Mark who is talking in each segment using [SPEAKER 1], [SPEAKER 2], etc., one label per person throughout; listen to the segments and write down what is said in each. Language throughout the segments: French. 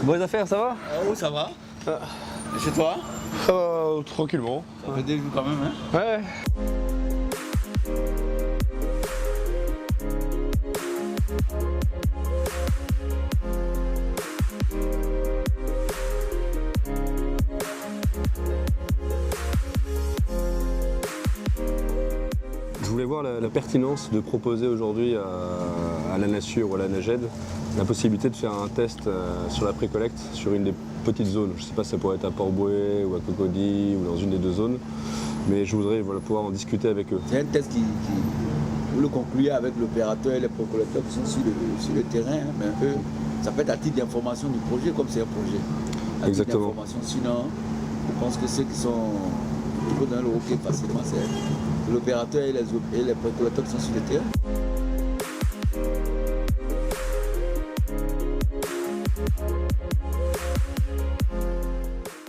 [SPEAKER 1] Bonnes affaires, ça va?
[SPEAKER 2] Oh, ça va.
[SPEAKER 1] Ah.
[SPEAKER 2] Et chez toi?
[SPEAKER 1] Tranquillement.
[SPEAKER 2] Ça fait des jours quand même, hein?
[SPEAKER 1] Ouais. Je voulais voir la pertinence de proposer aujourd'hui à la Nature ou à la Naged la possibilité de faire un test sur la précollecte sur une des petites zones. Je ne sais pas si ça pourrait être à Port-Bouët ou à Cocody ou dans une des deux zones, mais je voudrais pouvoir en discuter avec eux.
[SPEAKER 2] C'est un test qui vous le concluez avec l'opérateur et les précollecteurs qui sont sur le terrain, hein, mais eux, ça peut être à titre d'information du projet comme c'est un projet. À
[SPEAKER 1] Exactement.
[SPEAKER 2] titre d'information. Sinon, je pense que ceux qui sont dans le hockey facilement, c'est l'opérateur et les précollecteurs qui sont sur le terrain.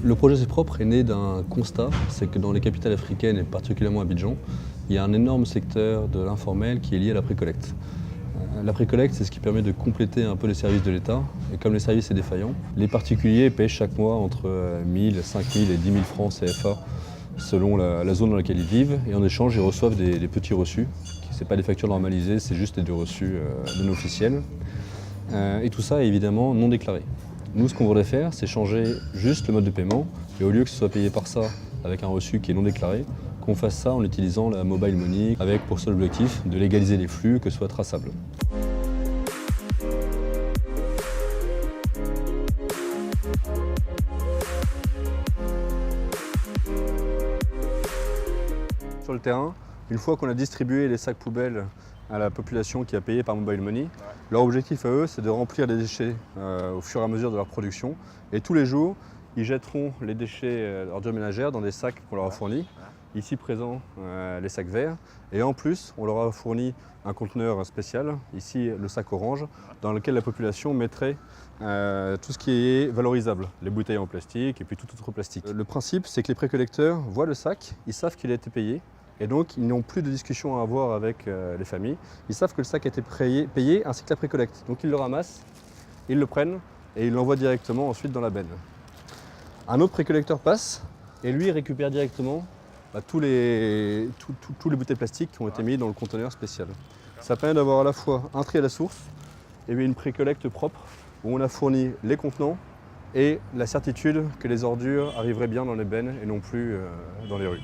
[SPEAKER 3] Le projet C'est propre est né d'un constat, c'est que dans les capitales africaines et particulièrement à Abidjan, il y a un énorme secteur de l'informel qui est lié à la précollecte. La précollecte, c'est ce qui permet de compléter un peu les services de l'État, et comme les services sont défaillants, les particuliers paient chaque mois entre 1000, 5000 et 10 000 francs CFA selon la zone dans laquelle ils vivent, et en échange ils reçoivent des petits reçus. Ce n'est pas des factures normalisées, c'est juste des reçus non officiels. Et tout ça est évidemment non déclaré. Nous, ce qu'on voudrait faire, c'est changer juste le mode de paiement, et au lieu que ce soit payé par ça avec un reçu qui est non déclaré, qu'on fasse ça en utilisant la mobile money, avec pour seul objectif de légaliser les flux, que ce soit traçable. Sur le terrain, une fois qu'on a distribué les sacs poubelles à la population qui a payé par mobile money, leur objectif à eux, c'est de remplir les déchets au fur et à mesure de leur production. Et tous les jours, ils jetteront les déchets d'ordures ménagères dans des sacs qu'on leur a fournis. Ici présent, les sacs verts. Et en plus, on leur a fourni un conteneur spécial, ici le sac orange, dans lequel la population mettrait tout ce qui est valorisable, les bouteilles en plastique et puis tout autre plastique. Le principe, c'est que les précollecteurs voient le sac, ils savent qu'il a été payé. Et donc, ils n'ont plus de discussion à avoir avec les familles. Ils savent que le sac a été payé ainsi que la précollecte. Donc, ils le ramassent, ils le prennent et ils l'envoient directement ensuite dans la benne. Un autre précollecteur passe et lui récupère directement tous les bouteilles plastiques qui ont été mis dans le conteneur spécial. Ça permet d'avoir à la fois un tri à la source et une précollecte propre où on a fourni les contenants et la certitude que les ordures arriveraient bien dans les bennes et non plus dans les rues.